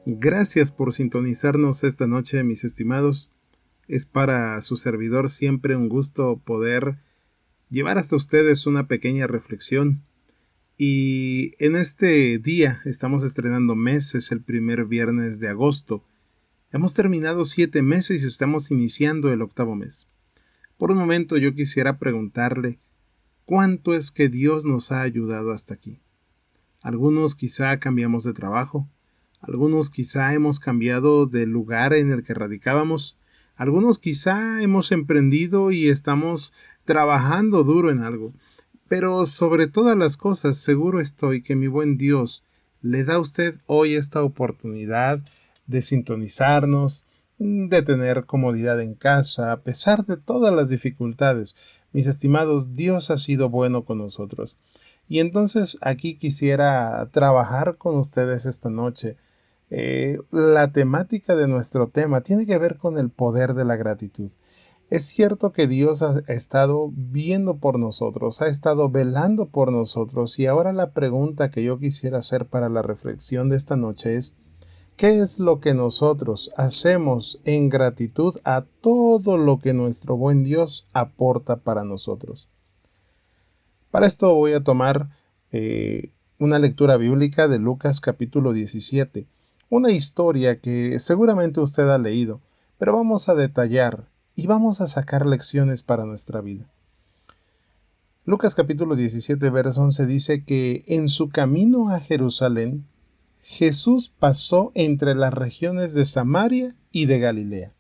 Gracias por sintonizarnos esta noche, mis estimados. Es para su servidor siempre un gusto poder llevar hasta ustedes una pequeña reflexión. Y en este día estamos estrenando mes, es el primer viernes de agosto. Hemos terminado 7 meses y estamos iniciando el 8º mes. Por un momento yo quisiera preguntarle, ¿cuánto es que Dios nos ha ayudado hasta aquí? Algunos quizá cambiamos de trabajo. Algunos quizá hemos cambiado del lugar en el que radicábamos. Algunos quizá hemos emprendido y estamos trabajando duro en algo. Pero sobre todas las cosas, seguro estoy que mi buen Dios le da a usted hoy esta oportunidad de sintonizarnos, de tener comodidad en casa, a pesar de todas las dificultades. Mis estimados, Dios ha sido bueno con nosotros. Y entonces aquí quisiera trabajar con ustedes esta noche. La temática de nuestro tema tiene que ver con el poder de la gratitud. Es cierto que Dios ha estado viendo por nosotros, ha estado velando por nosotros, y ahora la pregunta que yo quisiera hacer para la reflexión de esta noche es: ¿qué es lo que nosotros hacemos en gratitud a todo lo que nuestro buen Dios aporta para nosotros? Para esto voy a tomar una lectura bíblica de Lucas capítulo 17. Una historia que seguramente usted ha leído, pero vamos a detallar y vamos a sacar lecciones para nuestra vida. Lucas capítulo 17, verso 11 dice que en su camino a Jerusalén, Jesús pasó entre las regiones de Samaria y de Galilea.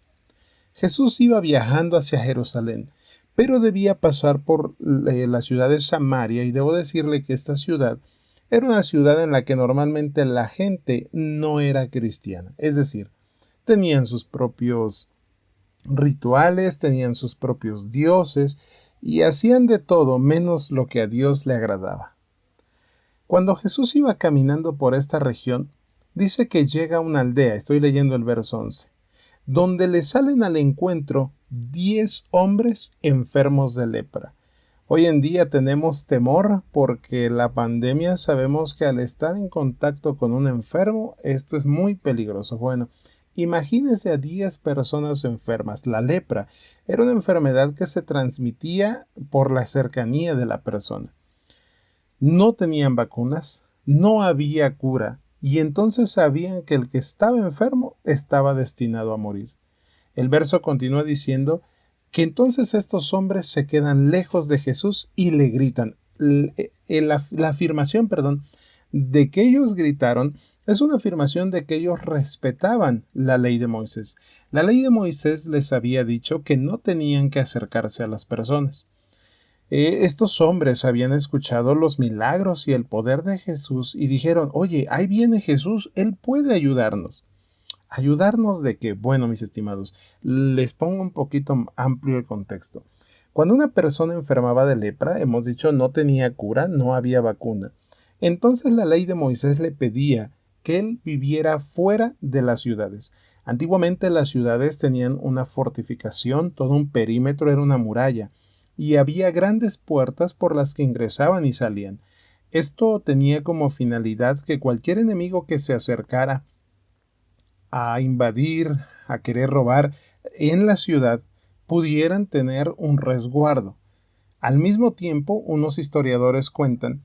Jesús iba viajando hacia Jerusalén, pero debía pasar por la ciudad de Samaria, y debo decirle que esta ciudad era una ciudad en la que normalmente la gente no era cristiana, es decir, tenían sus propios rituales, tenían sus propios dioses y hacían de todo menos lo que a Dios le agradaba. Cuando Jesús iba caminando por esta región, dice que llega a una aldea, estoy leyendo el verso 11, donde le salen al encuentro 10 hombres enfermos de lepra. Hoy en día tenemos temor porque la pandemia, sabemos que al estar en contacto con un enfermo, esto es muy peligroso. Bueno, imagínense a 10 personas enfermas. La lepra era una enfermedad que se transmitía por la cercanía de la persona. No tenían vacunas, no había cura, y entonces sabían que el que estaba enfermo estaba destinado a morir. El verso continúa diciendo que entonces estos hombres se quedan lejos de Jesús y le gritan. La afirmación, de que ellos gritaron es una afirmación de que ellos respetaban la ley de Moisés. La ley de Moisés les había dicho que no tenían que acercarse a las personas. Estos hombres habían escuchado los milagros y el poder de Jesús y dijeron: oye, ahí viene Jesús, Él puede ayudarnos. ¿Ayudarnos de qué? Bueno, mis estimados, les pongo un poquito amplio el contexto. Cuando una persona enfermaba de lepra, hemos dicho, no tenía cura, no había vacuna. Entonces la ley de Moisés le pedía que él viviera fuera de las ciudades. Antiguamente las ciudades tenían una fortificación, todo un perímetro, era una muralla, y había grandes puertas por las que ingresaban y salían. Esto tenía como finalidad que cualquier enemigo que se acercara a invadir, a querer robar en la ciudad, pudieran tener un resguardo. Al mismo tiempo, unos historiadores cuentan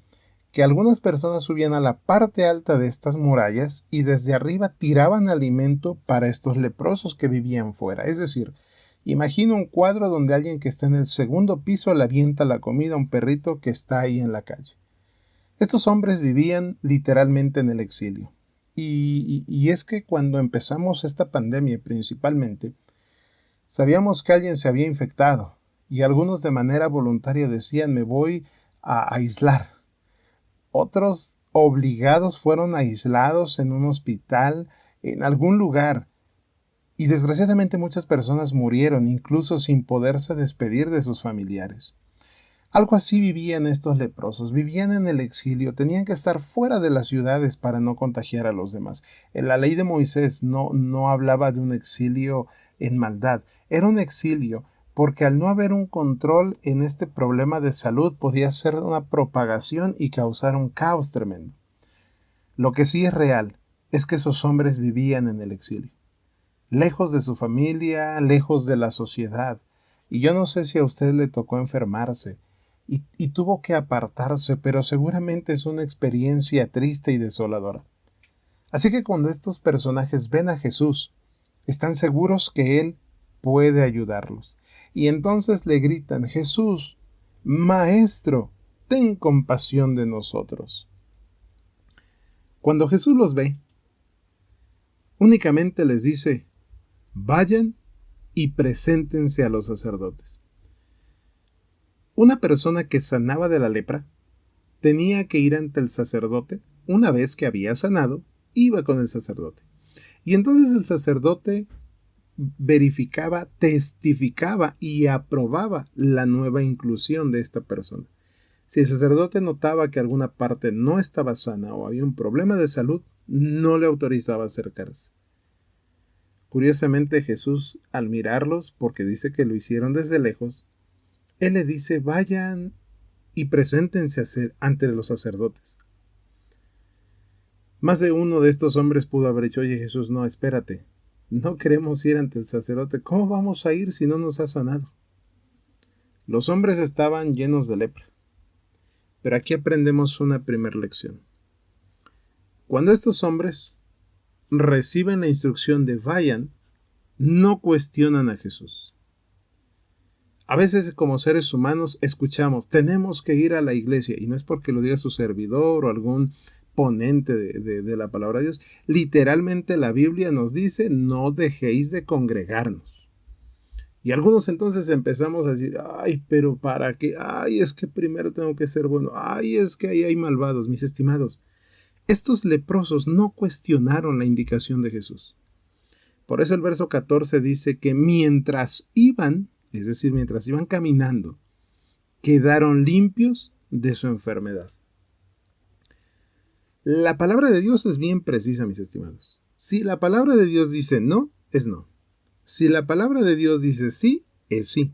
que algunas personas subían a la parte alta de estas murallas y desde arriba tiraban alimento para estos leprosos que vivían fuera. Es decir, imagina un cuadro donde alguien que está en el segundo piso le avienta la comida a un perrito que está ahí en la calle. Estos hombres vivían literalmente en el exilio. Y es que cuando empezamos esta pandemia principalmente, sabíamos que alguien se había infectado y algunos de manera voluntaria decían: me voy a aislar. Otros obligados fueron aislados en un hospital, en algún lugar. Y desgraciadamente muchas personas murieron, incluso sin poderse despedir de sus familiares. Algo así vivían estos leprosos, vivían en el exilio, tenían que estar fuera de las ciudades para no contagiar a los demás. En la ley de Moisés no hablaba de un exilio en maldad, era un exilio porque al no haber un control en este problema de salud podía ser una propagación y causar un caos tremendo. Lo que sí es real es que esos hombres vivían en el exilio, lejos de su familia, lejos de la sociedad. Y yo no sé si a usted le tocó enfermarse y tuvo que apartarse, pero seguramente es una experiencia triste y desoladora. Así que cuando estos personajes ven a Jesús, están seguros que Él puede ayudarlos. Y entonces le gritan: Jesús, Maestro, ten compasión de nosotros. Cuando Jesús los ve, únicamente les dice: vayan y preséntense a los sacerdotes. Una persona que sanaba de la lepra tenía que ir ante el sacerdote. Una vez que había sanado, iba con el sacerdote. Y entonces el sacerdote verificaba, testificaba y aprobaba la nueva inclusión de esta persona. Si el sacerdote notaba que alguna parte no estaba sana o había un problema de salud, no le autorizaba acercarse. Curiosamente, Jesús, al mirarlos, porque dice que lo hicieron desde lejos, Él le dice: vayan y preséntense ante los sacerdotes. Más de uno de estos hombres pudo haber dicho: oye, Jesús, no, espérate, no queremos ir ante el sacerdote. ¿Cómo vamos a ir si no nos ha sanado? Los hombres estaban llenos de lepra. Pero aquí aprendemos una primera lección. Cuando estos hombres reciben la instrucción de vayan, no cuestionan a Jesús. A veces, como seres humanos, escuchamos: tenemos que ir a la iglesia, y no es porque lo diga su servidor o algún ponente de la palabra de Dios. Literalmente la Biblia nos dice: no dejéis de congregarnos. Y algunos entonces empezamos a decir: ay, pero ¿para qué? Ay, es que primero tengo que ser bueno. Ay, es que ahí hay malvados. Mis estimados, estos leprosos no cuestionaron la indicación de Jesús. Por eso el verso 14 dice que mientras iban, es decir, mientras iban caminando, quedaron limpios de su enfermedad. La palabra de Dios es bien precisa, mis estimados. Si la palabra de Dios dice no, es no. Si la palabra de Dios dice sí, es sí.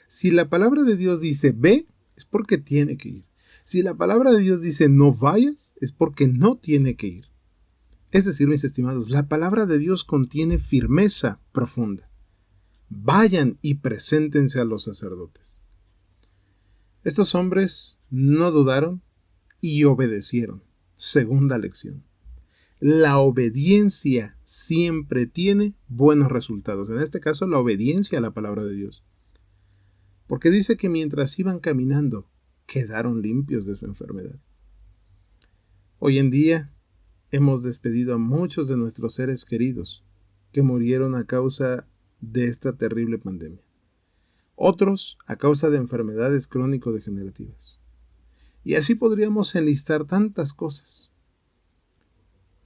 Si la palabra de Dios dice ve, es porque tiene que ir. Si la palabra de Dios dice no vayas, es porque no tiene que ir. Es decir, mis estimados, la palabra de Dios contiene firmeza profunda. Vayan y preséntense a los sacerdotes. Estos hombres no dudaron y obedecieron. Segunda lección. La obediencia siempre tiene buenos resultados. En este caso, la obediencia a la palabra de Dios. Porque dice que mientras iban caminando, quedaron limpios de su enfermedad. Hoy en día, hemos despedido a muchos de nuestros seres queridos que murieron a causa de esta terrible pandemia. Otros a causa de enfermedades crónico-degenerativas. Y así podríamos enlistar tantas cosas.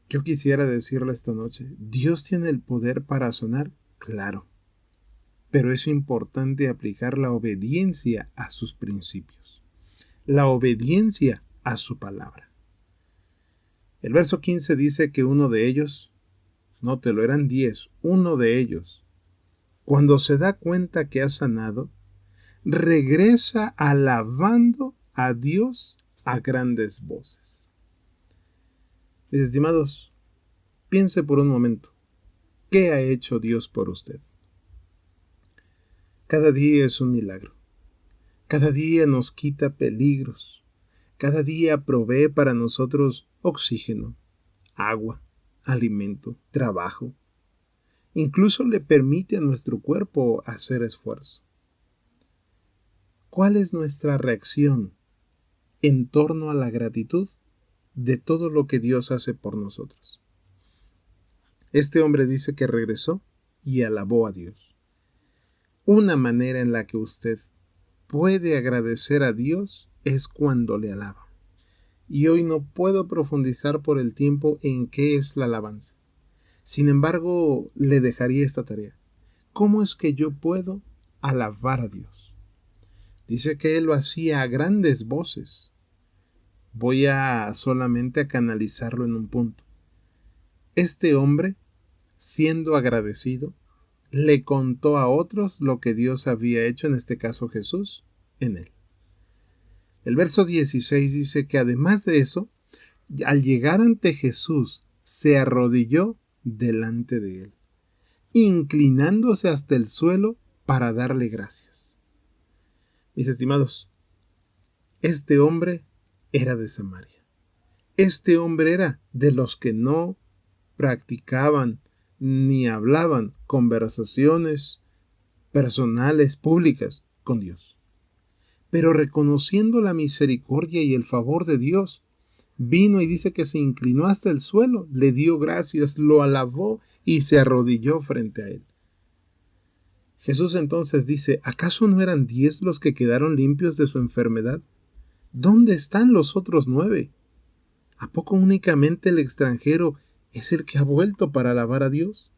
Yo quisiera decirle esta noche: ¿Dios tiene el poder para sanar? Claro. Pero es importante aplicar la obediencia a sus principios. La obediencia a su palabra. El verso 15 dice que uno de ellos, nótelo, eran 10, uno de ellos, cuando se da cuenta que ha sanado, regresa alabando a Dios a grandes voces. Mis estimados, piense por un momento: ¿qué ha hecho Dios por usted? Cada día es un milagro. Cada día nos quita peligros. Cada día provee para nosotros oxígeno, agua, alimento, trabajo. Incluso le permite a nuestro cuerpo hacer esfuerzo. ¿Cuál es nuestra reacción en torno a la gratitud de todo lo que Dios hace por nosotros? Este hombre dice que regresó y alabó a Dios. Una manera en la que usted puede agradecer a Dios es cuando le alaba. Y hoy no puedo profundizar por el tiempo en qué es la alabanza. Sin embargo, le dejaría esta tarea. ¿Cómo es que yo puedo alabar a Dios? Dice que él lo hacía a grandes voces. Voy a solamente a canalizarlo en un punto. Este hombre, siendo agradecido, le contó a otros lo que Dios había hecho, en este caso Jesús, en él. El verso 16 dice que además de eso, al llegar ante Jesús, se arrodilló delante de él, inclinándose hasta el suelo para darle gracias. Mis estimados, este hombre era de Samaria. Este hombre era de los que no practicaban ni hablaban conversaciones personales, públicas con Dios. Pero reconociendo la misericordia y el favor de Dios, vino y dice que se inclinó hasta el suelo, le dio gracias, lo alabó y se arrodilló frente a él. Jesús entonces dice, ¿acaso no eran 10 los que quedaron limpios de su enfermedad? ¿Dónde están los otros 9? ¿A poco únicamente el extranjero es el que ha vuelto para alabar a Dios?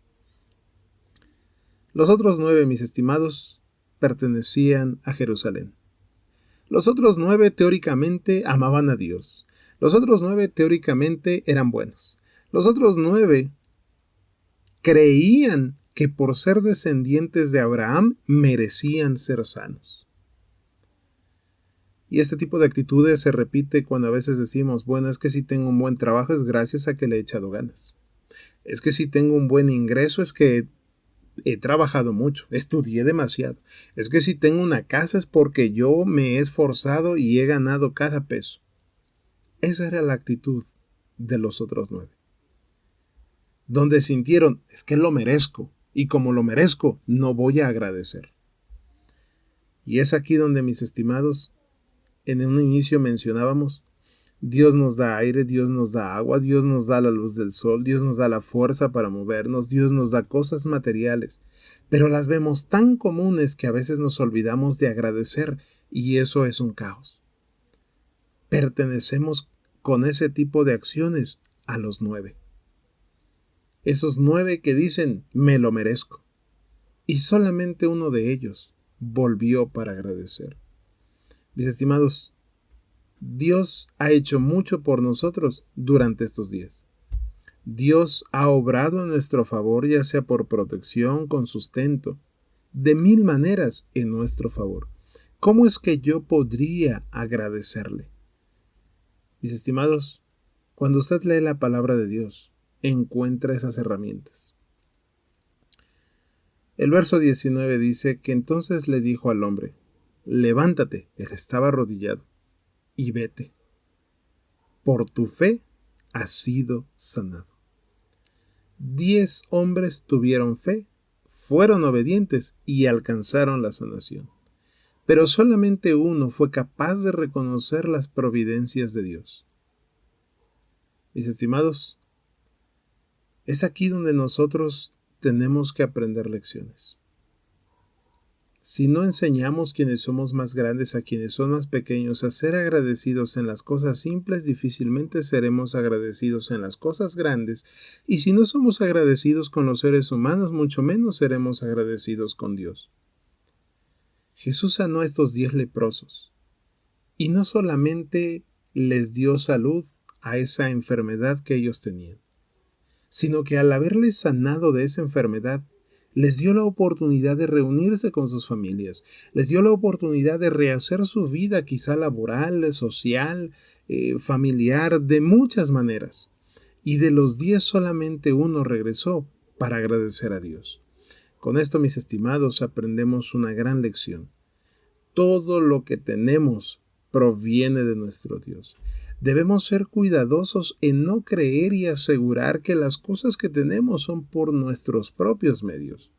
Los otros 9, mis estimados, pertenecían a Jerusalén. Los otros 9 teóricamente amaban a Dios. Los otros 9 teóricamente eran buenos. Los otros 9 creían que por ser descendientes de Abraham merecían ser sanos. Y este tipo de actitudes se repite cuando a veces decimos, bueno, es que si tengo un buen trabajo es gracias a que le he echado ganas. Es que si tengo un buen ingreso es que he trabajado mucho, estudié demasiado. Es que si tengo una casa es porque yo me he esforzado y he ganado cada peso. Esa era la actitud de los otros 9. Donde sintieron, es que lo merezco, y como lo merezco, no voy a agradecer. Y es aquí donde, mis estimados, en un inicio mencionábamos, Dios nos da aire, Dios nos da agua, Dios nos da la luz del sol, Dios nos da la fuerza para movernos, Dios nos da cosas materiales, pero las vemos tan comunes que a veces nos olvidamos de agradecer y eso es un caos. Pertenecemos con ese tipo de acciones a los 9. Esos 9 que dicen, me lo merezco. Y solamente uno de ellos volvió para agradecer. Mis estimados, Dios ha hecho mucho por nosotros durante estos días. Dios ha obrado en nuestro favor, ya sea por protección, con sustento, de 1000 maneras en nuestro favor. ¿Cómo es que yo podría agradecerle? Mis estimados, cuando usted lee la palabra de Dios, encuentra esas herramientas. El verso 19 dice que entonces le dijo al hombre, levántate, él estaba arrodillado, y vete. Por tu fe has sido sanado. 10 hombres tuvieron fe, fueron obedientes y alcanzaron la sanación. Pero solamente uno fue capaz de reconocer las providencias de Dios. Mis estimados, es aquí donde nosotros tenemos que aprender lecciones. Si no enseñamos quienes somos más grandes a quienes son más pequeños a ser agradecidos en las cosas simples, difícilmente seremos agradecidos en las cosas grandes, y si no somos agradecidos con los seres humanos, mucho menos seremos agradecidos con Dios. Jesús sanó a estos 10 leprosos, y no solamente les dio salud a esa enfermedad que ellos tenían, sino que al haberles sanado de esa enfermedad, les dio la oportunidad de reunirse con sus familias, les dio la oportunidad de rehacer su vida, quizá laboral, social, familiar, de muchas maneras. Y de los 10 solamente uno regresó para agradecer a Dios. Con esto, mis estimados, aprendemos una gran lección. Todo lo que tenemos proviene de nuestro Dios. Debemos ser cuidadosos en no creer y asegurar que las cosas que tenemos son por nuestros propios medios.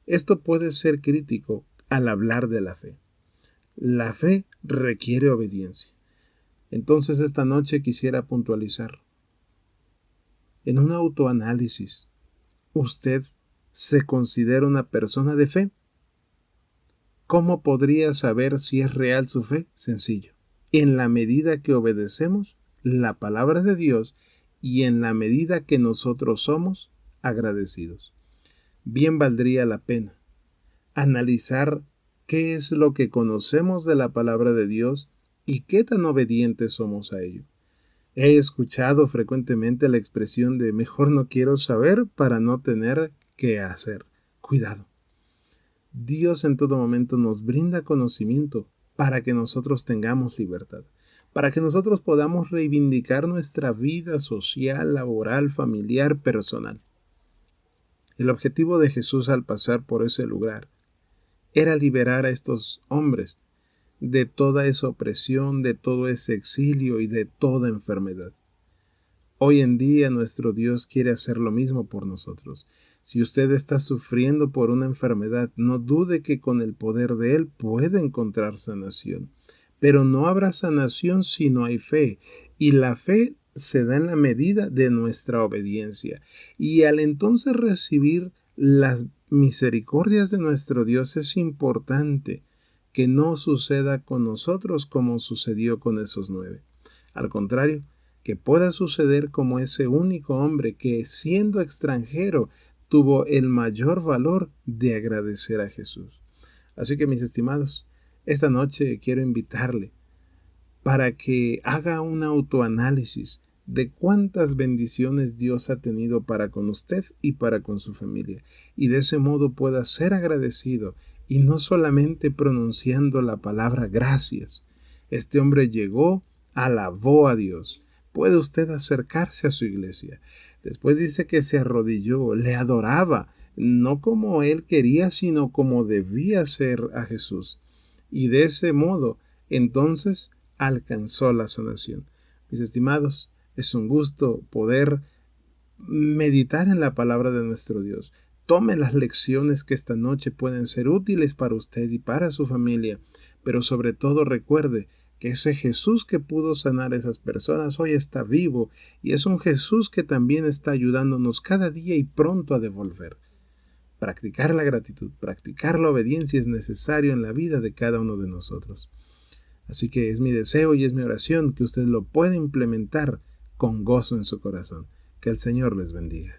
Esto puede ser crítico al hablar de la fe. La fe requiere obediencia. Entonces esta noche quisiera puntualizar. En un autoanálisis, ¿usted se considera una persona de fe? ¿Cómo podría saber si es real su fe? Sencillo. En la medida que obedecemos la palabra de Dios y en la medida que nosotros somos agradecidos. Bien valdría la pena analizar qué es lo que conocemos de la palabra de Dios y qué tan obedientes somos a ello. He escuchado frecuentemente la expresión de mejor no quiero saber para no tener que hacer. Cuidado. Dios en todo momento nos brinda conocimiento para que nosotros tengamos libertad. para que nosotros podamos reivindicar nuestra vida social, laboral, familiar, personal. El objetivo de Jesús al pasar por ese lugar era liberar a estos hombres de toda esa opresión, de todo ese exilio y de toda enfermedad. Hoy en día nuestro Dios quiere hacer lo mismo por nosotros. Si usted está sufriendo por una enfermedad, no dude que con el poder de Él puede encontrar sanación. Pero no habrá sanación si no hay fe, y la fe se da en la medida de nuestra obediencia. Y al entonces recibir las misericordias de nuestro Dios es importante que no suceda con nosotros como sucedió con esos 9. Al contrario, que pueda suceder como ese único hombre que, siendo extranjero, tuvo el mayor valor de agradecer a Jesús. Así que, mis estimados, esta noche quiero invitarle para que haga un autoanálisis de cuántas bendiciones Dios ha tenido para con usted y para con su familia, y de ese modo pueda ser agradecido y no solamente pronunciando la palabra gracias. Este hombre llegó, alabó a Dios. Puede usted acercarse a su iglesia. Después dice que se arrodilló, le adoraba, no como él quería, sino como debía ser a Jesús. Y de ese modo, entonces, alcanzó la sanación. Mis estimados, es un gusto poder meditar en la palabra de nuestro Dios. Tome las lecciones que esta noche pueden ser útiles para usted y para su familia, pero sobre todo recuerde que ese Jesús que pudo sanar a esas personas hoy está vivo y es un Jesús que también está ayudándonos cada día y pronto a devolver. Practicar la gratitud, practicar la obediencia es necesario en la vida de cada uno de nosotros. Así que es mi deseo y es mi oración que usted lo pueda implementar con gozo en su corazón. Que el Señor les bendiga.